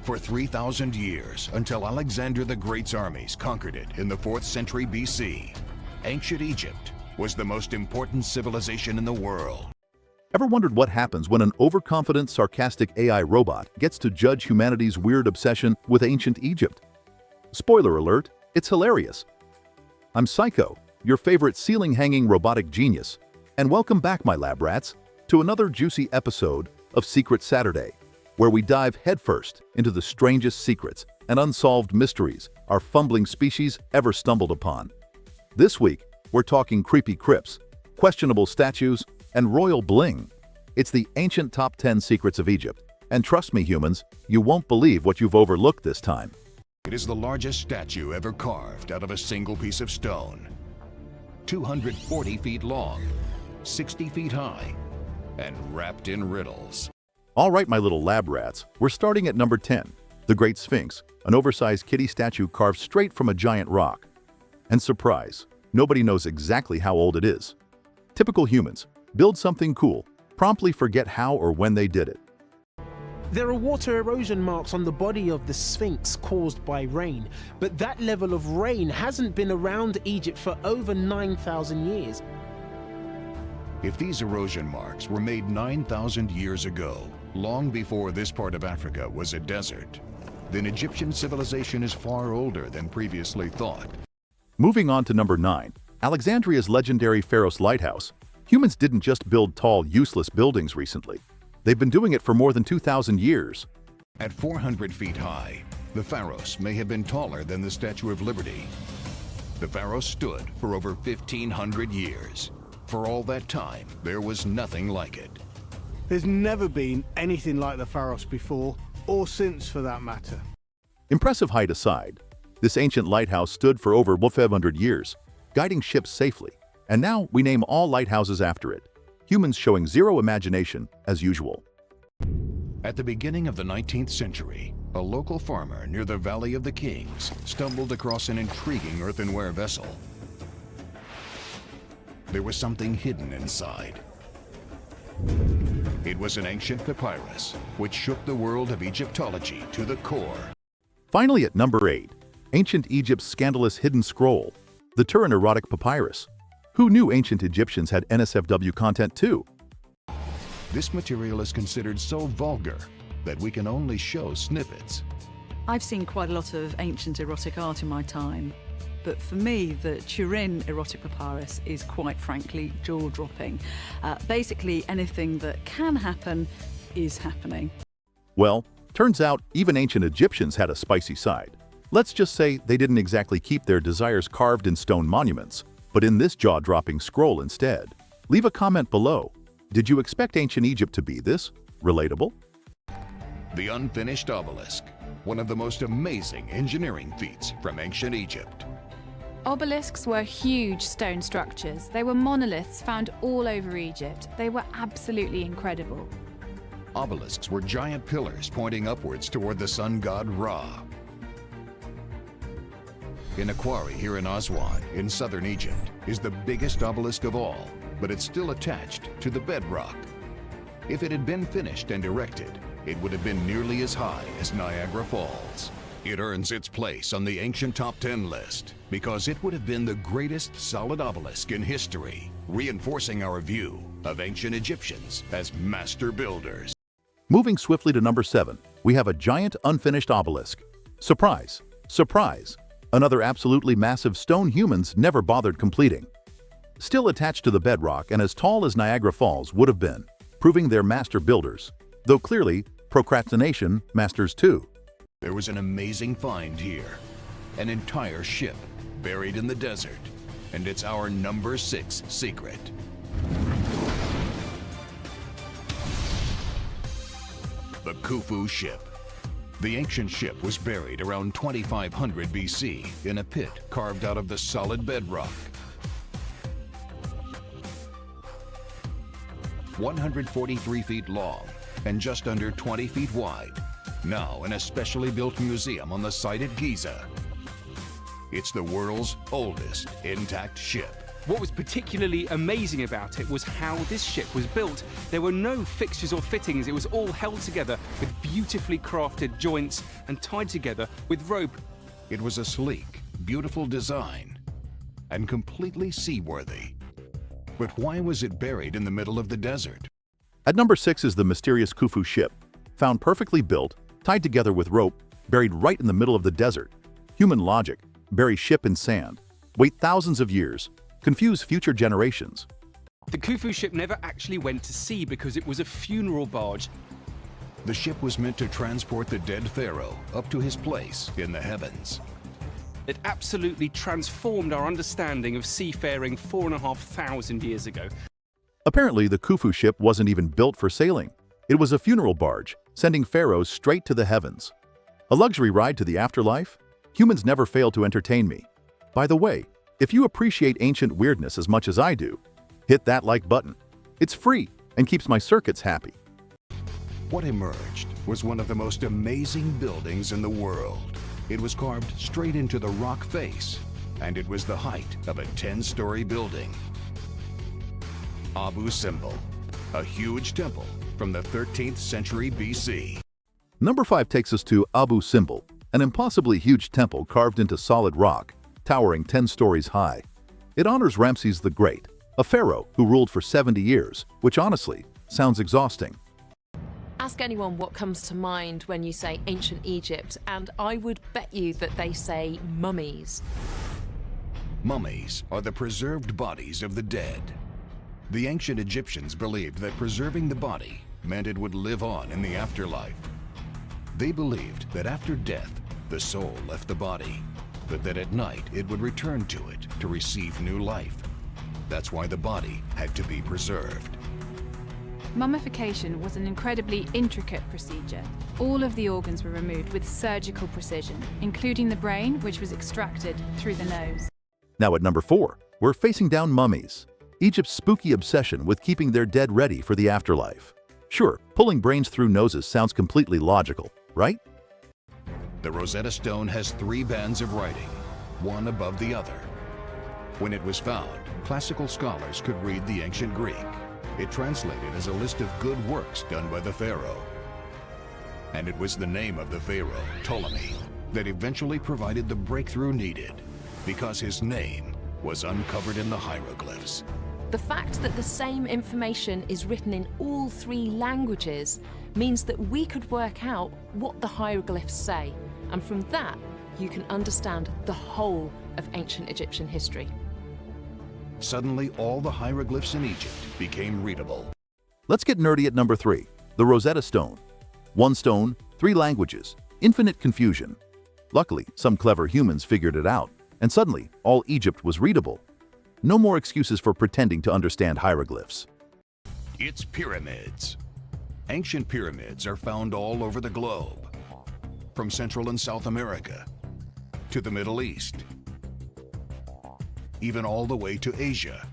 For 3,000 years, until Alexander the Great's armies conquered it in the 4th century BC, ancient Egypt was the most important civilization in the world. Ever wondered what happens when an overconfident, sarcastic AI robot gets to judge humanity's weird obsession with ancient Egypt? Spoiler alert, it's hilarious. I'm Syco, your favorite ceiling-hanging robotic genius, and welcome back, my lab rats, to another juicy episode of Secret Saturday, where we dive headfirst into the strangest secrets and unsolved mysteries our fumbling species ever stumbled upon. This week, we're talking creepy crypts, questionable statues, and royal bling. It's the ancient top 10 secrets of Egypt, and trust me, humans, you won't believe what you've overlooked this time. It is the largest statue ever carved out of a single piece of stone. 240 feet long, 60 feet high, and wrapped in riddles. All right, my little lab rats, we're starting at number 10, the Great Sphinx, an oversized kitty statue carved straight from a giant rock. And surprise, nobody knows exactly how old it is. Typical humans, build something cool, promptly forget how or when they did it. There are water erosion marks on the body of the Sphinx caused by rain, but that level of rain hasn't been around Egypt for over 9,000 years. If these erosion marks were made 9,000 years ago, long before this part of Africa was a desert, then Egyptian civilization is far older than previously thought. Moving on to number 9, Alexandria's legendary Pharaohs lighthouse. Humans didn't just build tall, useless buildings recently. They've been doing it for more than 2,000 years. At 400 feet high, the pharaohs may have been taller than the Statue of Liberty. The pharaohs stood for over 1,500 years. For all that time, there was nothing like it. There's never been anything like the pharaohs before, or since for that matter. Impressive height aside, this ancient lighthouse stood for over 500 years, guiding ships safely. And now we name all lighthouses after it. Humans showing zero imagination, as usual. At the beginning of the 19th century, a local farmer near the Valley of the Kings stumbled across an intriguing earthenware vessel. There was something hidden inside. It was an ancient papyrus, which shook the world of Egyptology to the core. Finally, at number 8, ancient Egypt's scandalous hidden scroll, the Turin-erotic papyrus. Who knew ancient Egyptians had NSFW content too? This material is considered so vulgar that we can only show snippets. I've seen quite a lot of ancient erotic art in my time, but for me, the Turin erotic papyrus is quite frankly jaw-dropping. Basically, anything that can happen is happening. Well, turns out even ancient Egyptians had a spicy side. Let's just say they didn't exactly keep their desires carved in stone monuments, but in this jaw-dropping scroll instead. Leave a comment below. Did you expect ancient Egypt to be this relatable? The unfinished obelisk, one of the most amazing engineering feats from ancient Egypt. Obelisks were huge stone structures. They were monoliths found all over Egypt. They were absolutely incredible. Obelisks were giant pillars pointing upwards toward the sun god Ra. In a quarry here in Aswan, in southern Egypt, is the biggest obelisk of all, but it's still attached to the bedrock. If it had been finished and erected, it would have been nearly as high as Niagara Falls. It earns its place on the ancient top 10 list because it would have been the greatest solid obelisk in history, reinforcing our view of ancient Egyptians as master builders. Moving swiftly to number 7, we have a giant unfinished obelisk. Surprise! Surprise! Another absolutely massive stone humans never bothered completing. Still attached to the bedrock and as tall as Niagara Falls would have been, proving they're master builders. Though clearly, procrastination masters too. There was an amazing find here. An entire ship buried in the desert. And it's our number 6 secret. The Khufu ship. The ancient ship was buried around 2500 BC in a pit carved out of the solid bedrock. 143 feet long and just under 20 feet wide, now in a specially built museum on the site at Giza. It's the world's oldest intact ship. What was particularly amazing about it was how this ship was built. There were no fixtures or fittings. It was all held together with beautifully crafted joints and tied together with rope. It was a sleek, beautiful design and completely seaworthy. But why was it buried in the middle of the desert? At number 6 is the mysterious Khufu ship, found perfectly built, tied together with rope, buried right in the middle of the desert. Human logic: bury ship in sand, wait thousands of years, confuse future generations. The Khufu ship never actually went to sea because it was a funeral barge. The ship was meant to transport the dead pharaoh up to his place in the heavens. It absolutely transformed our understanding of seafaring 4,500 years ago. Apparently, the Khufu ship wasn't even built for sailing. It was a funeral barge, sending pharaohs straight to the heavens. A luxury ride to the afterlife? Humans never fail to entertain me. By the way, if you appreciate ancient weirdness as much as I do, hit that like button. It's free and keeps my circuits happy. What emerged was one of the most amazing buildings in the world. It was carved straight into the rock face, and it was the height of a 10-story building. Abu Simbel, a huge temple from the 13th century BC. Number 5 takes us to Abu Simbel, an impossibly huge temple carved into solid rock, towering 10 stories high. It honors Ramses the Great, a pharaoh who ruled for 70 years, which honestly sounds exhausting. Ask anyone what comes to mind when you say ancient Egypt, and I would bet you that they say mummies. Mummies are the preserved bodies of the dead. The ancient Egyptians believed that preserving the body meant it would live on in the afterlife. They believed that after death, the soul left the body, but that at night it would return to it to receive new life. That's why the body had to be preserved. Mummification was an incredibly intricate procedure. All of the organs were removed with surgical precision, including the brain, which was extracted through the nose. Now at number 4, we're facing down mummies, Egypt's spooky obsession with keeping their dead ready for the afterlife. Sure, pulling brains through noses sounds completely logical, right? The Rosetta Stone has 3 bands of writing, one above the other. When it was found, classical scholars could read the ancient Greek. It translated as a list of good works done by the pharaoh. And it was the name of the pharaoh, Ptolemy, that eventually provided the breakthrough needed, because his name was uncovered in the hieroglyphs. The fact that the same information is written in all 3 languages means that we could work out what the hieroglyphs say, and from that you can understand the whole of ancient Egyptian history. Suddenly, all the hieroglyphs in Egypt became readable. Let's get nerdy at number 3, the Rosetta Stone. 1 stone, 3 languages, infinite confusion. Luckily, some clever humans figured it out, and suddenly, all Egypt was readable. No more excuses for pretending to understand hieroglyphs. It's pyramids. Ancient pyramids are found all over the globe, from Central and South America to the Middle East, even all the way to Asia.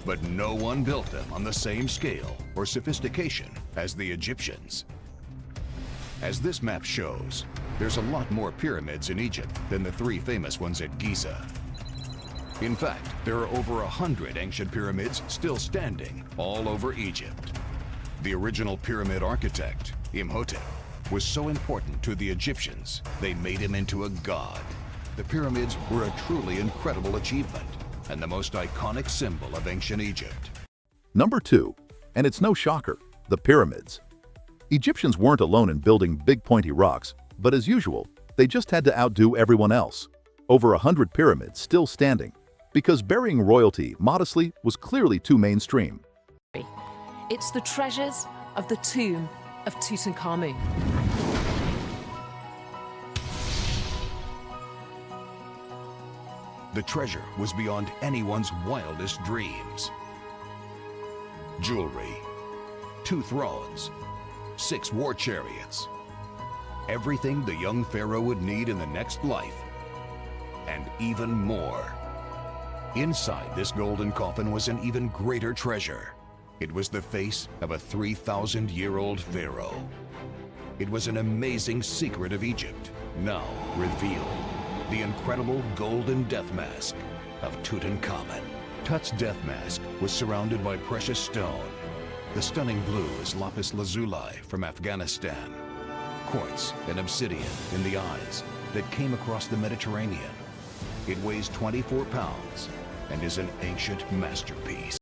But no one built them on the same scale or sophistication as the Egyptians. As this map shows, there's a lot more pyramids in Egypt than the 3 famous ones at Giza. In fact, there are over 100 ancient pyramids still standing all over Egypt. The original pyramid architect, Imhotep, was so important to the Egyptians, they made him into a god. The pyramids were a truly incredible achievement and the most iconic symbol of ancient Egypt. Number 2, and it's no shocker, the pyramids. Egyptians weren't alone in building big pointy rocks, but as usual, they just had to outdo everyone else. Over 100 pyramids still standing, because burying royalty modestly was clearly too mainstream. It's the treasures of the tomb of Tutankhamun. The treasure was beyond anyone's wildest dreams. Jewelry, 2 thrones, 6 war chariots, everything the young pharaoh would need in the next life, and even more. Inside this golden coffin was an even greater treasure. It was the face of a 3,000-year-old pharaoh. It was an amazing secret of Egypt, now revealed. the incredible golden death mask of Tutankhamun. Tut's death mask was surrounded by precious stone. The stunning blue is lapis lazuli from Afghanistan, quartz and obsidian in the eyes that came across the Mediterranean. It weighs 24 pounds and is an ancient masterpiece.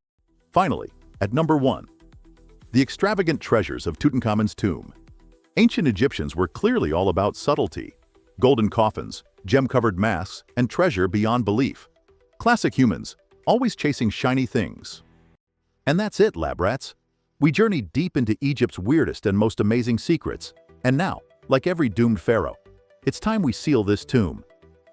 Finally, at number 1, the extravagant treasures of Tutankhamun's tomb. Ancient Egyptians were clearly all about subtlety. Golden coffins, gem-covered masks, and treasure beyond belief. Classic humans, always chasing shiny things. And that's it, lab rats. We journeyed deep into Egypt's weirdest and most amazing secrets. And now, like every doomed pharaoh, it's time we seal this tomb.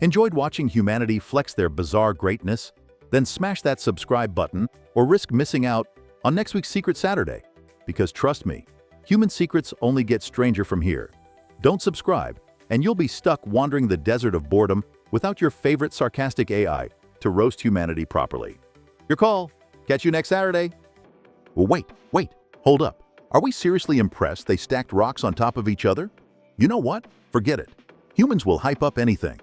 Enjoyed watching humanity flex their bizarre greatness? Then smash that subscribe button or risk missing out on next week's Secret Saturday. Because trust me, human secrets only get stranger from here. Don't subscribe, and you'll be stuck wandering the desert of boredom without your favorite sarcastic AI to roast humanity properly. Your call. Catch you next Saturday. Well, wait, hold up. Are we seriously impressed they stacked rocks on top of each other? You know what? Forget it. Humans will hype up anything.